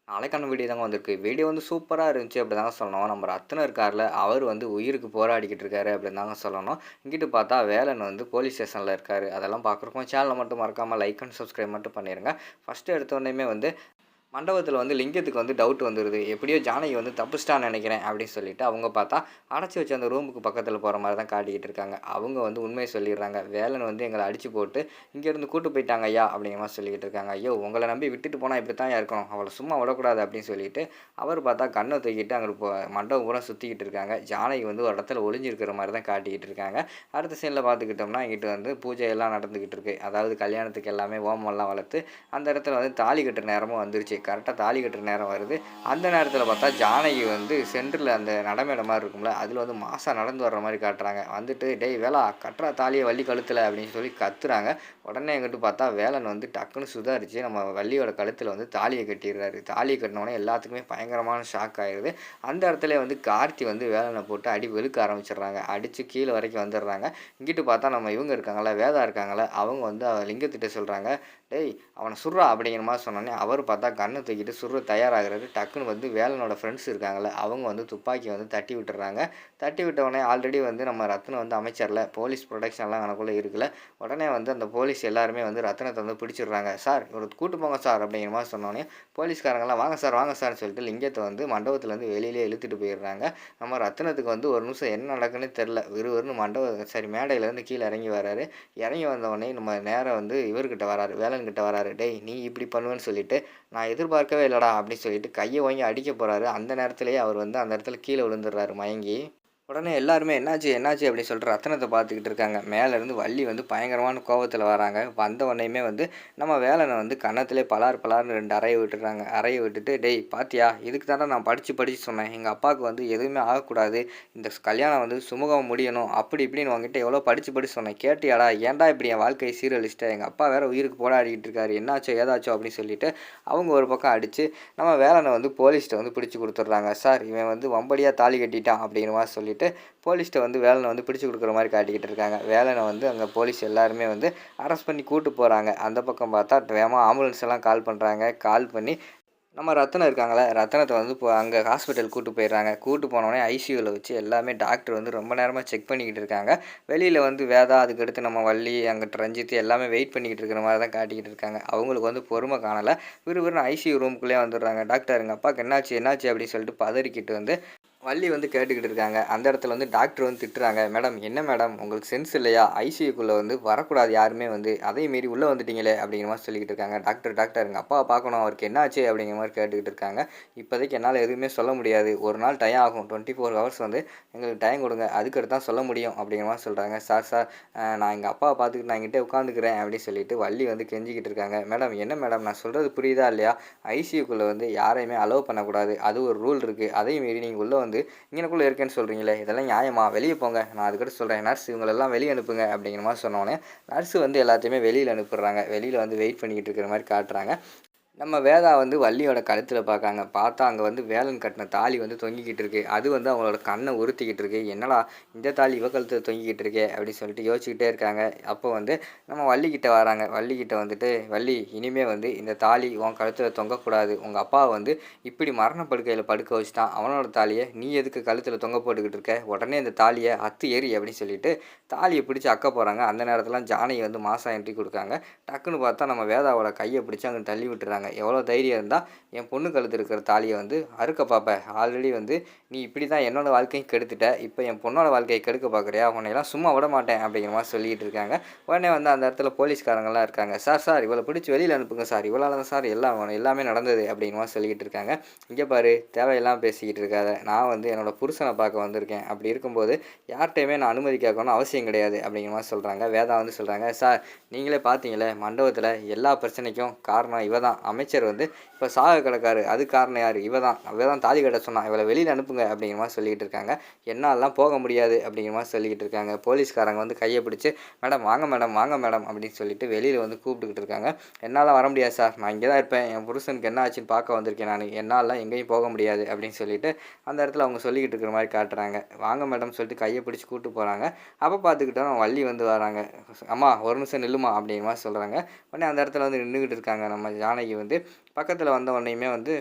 நாளைக்கான வீடியோ தாங்க வந்திருக்கு. வீடியோ வந்து சூப்பரா இருந்துச்சு அப்படி தாங்க சொல்லணும். நம்ம ரத்தினம் இருக்கார்ல, அவர் வந்து உயிருக்கு போராடிக்கிட்டு இருக்காரு அப்படின்னு தாங்க சொல்லணும். இங்கிட்டு பார்த்தா வேலன் வந்து போலீஸ் ஸ்டேஷன்ல இருக்காரு. அதெல்லாம் பார்க்குறக்கும் சேனல மட்டும் மறக்காம லைக் அண்ட் சப்ஸ்கிரைப் மட்டும் பண்ணிருங்க. ஃபர்ஸ்ட்டு எடுத்தோனேயுமே வந்து மண்டபத்தில வந்து லிங்கத்துக்கு வந்து டவுட் வந்துருது. எப்படியோ ஜானகி வந்து தப்பிச்சிட்டான்னு நெனைக்கிறேன் அப்படின்னு சொல்லிட்டு, அவங்க பார்த்தா அடைச்சு வச்ச அந்த ரூமுக்கு பக்கத்தில போற மாரி தான் காட்டிக்கிட்டு இருக்காங்க. அவங்க வந்து உண்மைய சொல்லிடுறாங்க. வேலன் வந்து எங்கள அடிச்சு போட்டு இங்கேருந்து கூட்டு போயிட்டாங்க ஐயா! அப்படிங்கிற மாரி சொல்லிக்கிட்டு இருக்காங்க. ஐயோ! உங்கள நம்பி விட்டுட்டு போனா இப்படித்தான்யா இருக்கணும். அவள சும்மா விடக்கூடாது அப்படின்னு சொல்லிட்டு, அவர் பார்த்தா கண்ண தூக்கிட்டு அங்கிட்டு மண்டபம் பூரா சுத்திக்கிட்டு இருக்காங்க. ஜானகி வந்து ஒரு இடத்துல ஒளிஞ்சிருக்கிற மாரி தான் காட்டிக்கிட்டு இருக்காங்க. அடுத்த சீன்ல பார்த்துக்கிட்டோம்னா, இங்கிட்டு வந்து பூஜை எல்லாம் நடந்துகிட்டு இருக்கு. அதாவது கல்யாணத்துக்கு எல்லாமே ஹோமம்லாம் வளர்த்து, அந்த இடத்துல வந்து தாலி கட்டுற நேரமும் வந்துருச்சு. கரெக்டாக தாலி கட்டுற நேரம் வருது. அந்த நேரத்தில் பார்த்தா ஜானகி வந்து சென்டரில் அந்த நடைமேடை மாதிரி இருக்கும்ல, அதில் வந்து மாசா நடந்து வர்ற மாதிரி காட்டுறாங்க. வந்துட்டு டேய் வேலா கட்டுறா தாலியை வள்ளி கழுத்தில் அப்படின்னு சொல்லி கத்துறாங்க. உடனே எங்கிட்டு பார்த்தா வேலன் வந்து டக்குன்னு சுதாரிச்சு நம்ம வள்ளியோட கழுத்தில் வந்து தாலியை கட்டிடுறாரு. தாலியை கட்டினோடனே எல்லாத்துக்குமே பயங்கரமான ஷாக் ஆயிடுது. அந்த இடத்துல வந்து கார்த்தி வந்து வேலனை போட்டு அடி வெளுக்க ஆரம்பிச்சிடுறாங்க. அடித்து கீழே வரைக்கும் வந்துடுறாங்க. இங்கிட்டு பார்த்தா நம்ம இவங்க இருக்காங்களா, வேதா இருக்காங்களா, அவங்க வந்து லிங்கத்திட்ட சொல்கிறாங்க, டேய் அவனை சுட்றா அப்படிங்கிற மாதிரி சொன்னோன்னே அவர் பார்த்தா கண்ணை தூக்கிட்டு சுடுற தயாராகிறாரு. டக்குன்னு வந்து வேலனோட ஃப்ரெண்ட்ஸ் இருக்காங்கல்ல, அவங்க வந்து துப்பாக்கி வந்து தட்டி விட்டுறாங்க. தட்டி விட்டவுடனே ஆல்ரெடி வந்து நம்ம ரத்னம் வந்து அமைச்சர்ல போலீஸ் ப்ரொடெக்ஷன்லாம் எனக்குள்ளே இருக்குல்ல, உடனே வந்து அந்த போலீஸ் எல்லாருமே வந்து ரத்னத்தை வந்து பிடிச்சிடுறாங்க. சார் இவரை கூட்டு போங்க சார் அப்படிங்கிற மாதிரி சொன்னோன்னே போலீஸ்காரங்களாம் வாங்க சார் வாங்க சார்னு சொல்லிட்டு லிங்கத்தை வந்து மண்டபத்துலேருந்து வெளியிலே இழுத்துட்டு போயிடுறாங்க. நம்ம ரத்னத்துக்கு வந்து ஒரு நிமிஷம் என்ன நடக்குன்னு தெரில. விறுவிறுன்னு மேடையிலேருந்து கீழே இறங்கி வராரு. இறங்கி வந்தவுடனே நம்ம நேராக வந்து இவர்கிட்ட வராரு, வேலன்கிட்ட வராரு. டேய் நீ இப்படி பண்ணுவேன்னு சொல்லிட்டு நான் எதிர்பார்க்கவே இல்லைடா அப்படின்னு சொல்லிட்டு கையை வாங்கி அடிக்க போகிறாரு. அந்த நேரத்திலேயே அவர் வந்து அந்த இடத்துல கீழே விழுந்துடுறாரு மயங்கி. உடனே எல்லாருமே என்னாச்சு என்னாச்சு அப்படின்னு சொல்லிட்டு ரத்தனத்தை பார்த்துக்கிட்டு இருக்காங்க. மேலேருந்து வள்ளி வந்து பயங்கரமான கோவத்தில் வராங்க. வந்த உடனேயுமே வந்து நம்ம வேலனை வந்து கன்னத்திலே பலார் பலார்னு 2 அறையை விட்டுறாங்க. அறையை விட்டுட்டு டேய் பாத்தியா இதுக்கு தானே நான் படித்து சொன்னேன். எங்கள் அப்பாவுக்கு வந்து எதுவுமே ஆகக்கூடாது, இந்த கல்யாணம் வந்து சுமூகம் முடியணும் அப்படி இப்படின்னு உங்ககிட்ட எவ்வளோ படித்து சொன்னேன் கேட்டியாடா, ஏன்டா இப்படி என் வாழ்க்கையை சீரழிச்சிட்டேன், எங்கள் அப்பா வேறு உயிருக்கு போராடிக்கிட்டு இருக்காரு, என்னாச்சோ ஏதாச்சோ அப்படின்னு சொல்லிட்டு அவங்க ஒரு பக்கம் அடித்து நம்ம வேலனை வந்து போலீஸ்கிட்ட வந்து பிடிச்சி கொடுத்துட்றாங்க. சார் இவன் வந்து வம்படியாக தாலி கட்டிட்டான் அப்படிங்கிற மாதிரி சொல்லிட்டு போலீஸ்கிட்ட வந்து வேலனை வந்து பிடிச்சி கொடுக்குற மாதிரி காட்டிக்கிட்டு இருக்காங்க. வேலனை வந்து அங்கே போலீஸ் எல்லாருமே வந்து அரெஸ்ட் பண்ணி கூட்டு போகிறாங்க. அந்த பக்கம் பார்த்தா வேகமாக ஆம்புலன்ஸ் எல்லாம் கால் பண்ணுறாங்க. கால் பண்ணி நம்ம ரத்தனம் இருக்காங்களே, ரத்தனத்தை வந்து இப்போ அங்கே ஹாஸ்பிட்டல் கூட்டு போயிடுறாங்க. கூட்டு போனோடனே ஐசியூவில் வச்சு எல்லாமே டாக்டர் வந்து ரொம்ப நேரமாக செக் பண்ணிக்கிட்டு இருக்காங்க. வெளியில் வந்து வேதா, அதுக்கடுத்து நம்ம வள்ளி, அங்கிட்டு ரஞ்சித் எல்லாமே வெயிட் பண்ணிக்கிட்டு இருக்கிற மாதிரி தான் காட்டிக்கிட்டு இருக்காங்க. அவங்களுக்கு வந்து பொறுமை காணலை. விறுவிறுன்னு ஐசியூ ரூமுக்குள்ளே வந்துடுறாங்க. டாக்டர் எங்கள் அப்பாவுக்கு என்னாச்சு என்னாச்சு அப்படின்னு சொல்லிட்டு பதறிக்கிட்டு வந்து வள்ளி வந்து கேட்டுக்கிட்டு இருக்காங்க. அந்த இடத்துல வந்து டாக்டர் வந்து திட்டுறாங்க. மேடம் என்ன மேடம் உங்களுக்கு சென்ஸ் இல்லையா, ஐசியூக்குள்ளே வந்து வரக்கூடாது யாருமே வந்து, அதையும் மீறி உள்ளே வந்துட்டீங்களே அப்படிங்கிற மாதிரி சொல்லிக்கிட்டு இருக்காங்க. டாக்டர் டாக்டர் எங்கள் அப்பாவை பார்க்கணும், அவருக்கு என்னாச்சு அப்படிங்கிற மாதிரி கேட்டுக்கிட்டு இருக்காங்க. இப்போதைக்கு என்னால் எதுவுமே சொல்ல முடியாது, ஒரு நாள் டைம் ஆகும், 24 ஹவர்ஸ் வந்து எங்களுக்கு டைம் கொடுங்க, அதுக்கடுத்து தான் சொல்ல முடியும் அப்படிங்கிற மாதிரி சொல்கிறாங்க. சார் சார் நான் எங்கள் அப்பாவை பார்த்துக்கிட்டு நான் எங்கிட்டே உட்காந்துக்கிறேன் அப்படின்னு சொல்லிட்டு வள்ளி வந்து கெஞ்சிக்கிட்டு இருக்காங்க. மேடம் என்ன மேடம் நான் சொல்கிறது புரியுதா இல்லையா, ஐசியூக்குள்ளே வந்து யாரையுமே அலோவ் பண்ணக்கூடாது, அது ஒரு ரூல் இருக்குது, அதையும் மீறி நீங்கள் உள்ளே வந்து இங்கனக்குள்ளே இருக்கேன்னு சொல்கிறீங்களே, இதெல்லாம் நியாயமா, வெளியே போங்க, நான் அதுக்கடுத்து சொல்கிறேன், நர்ஸ் இவங்களெல்லாம் வெளியே அனுப்புங்க அப்படிங்கிற மாதிரி சொன்னோன்னே நர்ஸு வந்து எல்லாத்தையுமே வெளியில் அனுப்பிடுறாங்க. வெளியில் வந்து வெயிட் பண்ணிக்கிட்டு இருக்கிற மாதிரி காட்டுறாங்க. நம்ம வேதா வந்து வள்ளியோட கழுத்தில் பார்க்காங்க. பார்த்தா அங்கே வந்து வேலன் கட்டின தாலி வந்து தொங்கிக்கிட்டு இருக்கு. அது வந்து அவங்களோட கண்ணை உறுத்திக்கிட்டு இருக்கு. என்னடா இந்த தாலி இவ கழுத்தில் தொங்கிக்கிட்டு இருக்கே அப்படின்னு சொல்லிட்டு யோசிச்சுக்கிட்டே இருக்காங்க. அப்போ வந்து நம்ம வள்ளிக்கிட்ட வராங்க. வள்ளிக்கிட்ட வந்துட்டு வள்ளி இனிமே வந்து இந்த தாலி உன் கழுத்தில் தொங்கக்கூடாது, உங்கள் அப்பா வந்து இப்படி மரணப்படுக்கையில் படுக்க வச்சுட்டான், அவனோட தாலியை நீ எதுக்கு கழுத்தில் தொங்க போட்டுக்கிட்டு இருக்க, உடனே இந்த தாலியை அத்து ஏறி அப்படின்னு சொல்லிட்டு தாலியை பிடிச்சி அக்க போகிறாங்க. அந்த நேரத்தில் ஜானகி வந்து மாசா என்ட்ரி கொடுக்காங்க. டக்குன்னு பார்த்தா நம்ம வேதாவோட கையை பிடிச்சி அங்கே தள்ளி விட்டுறாங்க. எவ்வளோ தைரியம் இருந்தால் என் பொண்ணு கழுத்து இருக்கிற தாலியை வந்து அறுக்க பார்ப்ப, ஆல்ரெடி வந்து நீ இப்படி தான் என்னோடய வாழ்க்கையும் கெடுத்துட்ட, இப்போ என் பொண்ணோட வாழ்க்கையை கெடுக்க பார்க்குறியா, உன்னையெல்லாம் சும்மா விட மாட்டேன் அப்படிங்கிற மாதிரி சொல்லிகிட்டு இருக்காங்க. உடனே வந்து அந்த இடத்துல போலீஸ்காரங்களாம் இருக்காங்க. சார் சார் இவளை பிடிச்சி வெளியில் அனுப்புங்க சார், இவளால் தான் சார் எல்லாமே நடந்தது அப்படிங்கிற மாதிரி சொல்லிக்கிட்டு இருக்காங்க. இங்கே பாரு தேவையெல்லாம் பேசிக்கிட்டு இருக்காத, நான் வந்து என்னோடய புருஷனை பார்க்க வந்திருக்கேன், அப்படி இருக்கும்போது யார்கிட்டையுமே நான் அனுமதி கேட்கணும் அவசியம் கிடையாது அப்படிங்கிற மாதிரி சொல்கிறாங்க. வேதா வந்து சொல்கிறாங்க, சார் நீங்களே பார்த்தீங்களே மண்டபத்தில் எல்லா பிரச்சனைக்கும் காரணம் இவ தான், அமைச்சர் வந்து இப்போ சாக கிடக்காரு, அது காரணம் யார், இவ தான் தாலி கட்ட சொன்னான், இவளை வெளியில் அனுப்புங்க அப்படிங்கிற மாதிரி சொல்லிக்கிட்டு இருக்காங்க. என்னாலலாம் போக முடியாது அப்படிங்கிற மாதிரி சொல்லிக்கிட்டு இருக்காங்க. போலீஸ்காரங்க வந்து கையை பிடிச்சி மேடம் வாங்க மேடம் அப்படின்னு சொல்லிட்டு வெளியில் வந்து கூப்பிட்டுக்கிட்டு இருக்காங்க. என்னால் வர முடியாது சார், நான் இங்கே தான் இருப்பேன், என் புருஷனுக்கு என்ன ஆச்சுன்னு பார்க்க வந்திருக்கேன், நான் என்னாலாம் எங்கேயும் போக முடியாது அப்படின்னு சொல்லிட்டு அந்த இடத்துல அவங்க சொல்லிக்கிட்டு இருக்கிற மாதிரி காட்டுறாங்க. வாங்க மேடம் சொல்லிட்டு கையை பிடிச்சி கூப்பிட்டு போகிறாங்க. அப்போ பார்த்துக்கிட்டோம் வள்ளி வந்து வராங்க. அம்மா ஒரு நிமிஷம் நில்லுமா அப்படிங்கிற மாதிரி சொல்கிறாங்க. உடனே அந்த இடத்துல வந்து நின்றுக்கிட்டு இருக்காங்க நம்ம ஜானகி வந்து. பக்கத்தில் வந்த உடனேயுமே வந்து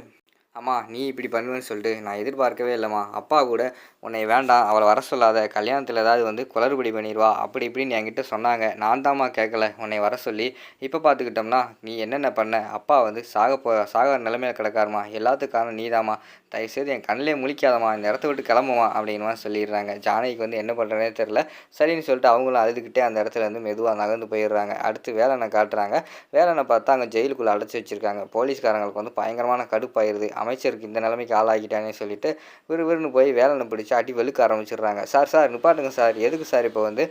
அம்மா நீ இப்படி பண்ணுவேன்னு சொல்லிட்டு நான் எதிர்பார்க்கவே இல்லைம்மா. அப்பா கூட உன்னைய வேண்டாம் அவள வர சொல்லாத. கல்யாணத்தில ஏதாவது வந்து குளறுபடி பண்ணிருவா. அப்படி இப்படின்னு என்கிட்ட சொன்னாங்க. நான் தாம்மா கேட்கல உன்னைய வர சொல்லி. இப்ப பார்த்துக்கிட்டோம்னா, நீ என்னென்ன பண்ண? அப்பா வந்து சாகுற நிலைமையில கிடக்காரும்மா. எல்லாத்துக்கும் காரணம் நீதாம்மா. தயவுசெய்து என் கண்ணிலே முழிக்காதம்மா. இந்த இடத்த விட்டு கிளம்பும்மா அப்படிங்கிற மாரி சொல்லிடுறாங்க. ஜானகிக்கு வந்து என்ன பண்ணுறதுனே தெரில. சரின்னு சொல்லிட்டு அவங்களும் அழுதுகிட்டே அந்த இடத்துலேருந்து மெதுவா நகர்ந்து போயிடுறாங்க. அடுத்து வேலண்ண காட்டுறாங்க. வேலண்ண பார்த்தா அங்க ஜெயிலுக்குள்ள அடைச்சு வச்சிருக்காங்க. போலீஸ்காரங்களுக்கு வந்து பயங்கரமான கடுப்பாயிருது. அமைச்சருக்கு இந்த நிலைமைக்கு ஆளாக்கிட்டானேன்னு சொல்லிட்டு விறுவிறுன்னு போய் வேலண்ண பிடிச்சு அடி வெளுக்க ஆரம்பிச்சுடுறாங்க. சார் சார் நிப்பாட்டுங்க சார். எதுக்கு சார் இப்போ வந்து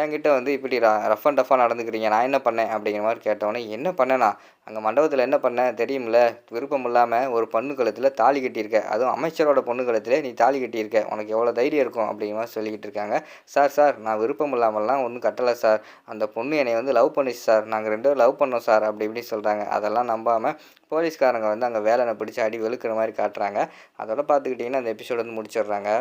என்கிட்ட வந்து இப்படி ரஃப் அண்ட் டஃப்பாக நடந்துக்கிறீங்க? நான் என்ன பண்ணேன்? அப்படிங்கிற மாரி கேட்டவுடனே, என்ன பண்ணேனா? அங்க மண்டபத்தில என்ன பண்ணேன் தெரியும்ல? விருப்பம் இல்லாம ஒரு பொண்ணு கழுத்துல தாலி கட்டியிருக்க. அதுவும் அமைச்சரோட பொண்ணு கழுத்திலே நீ தாலி கட்டியிருக்க. உனக்கு எவ்வளோ தைரியம் இருக்கும்? அப்படிங்கிற மாரி சொல்லிக்கிட்டு இருக்காங்க. சார் சார் நான் விருப்பம் இல்லாமல்லாம் ஒண்ணும் கட்டல சார். அந்த பொண்ணு என்னைய வந்து லவ் பண்ணுச்சு சார். நாங்க 2 பேரும் லவ் பண்ணோம் சார். அப்படி இப்படின்னு சொல்றாங்க. அதெல்லாம் நம்பாம போலீஸ்காரங்க வந்து அங்க வேலண்ண பிடிச்சு அடி வெளுக்கிற மாரி காட்டுறாங்க. அதோட பார்த்துக்கிட்டிங்கன்னா அந்த எபிசோட் வந்து முடிச்சிடுறாங்க.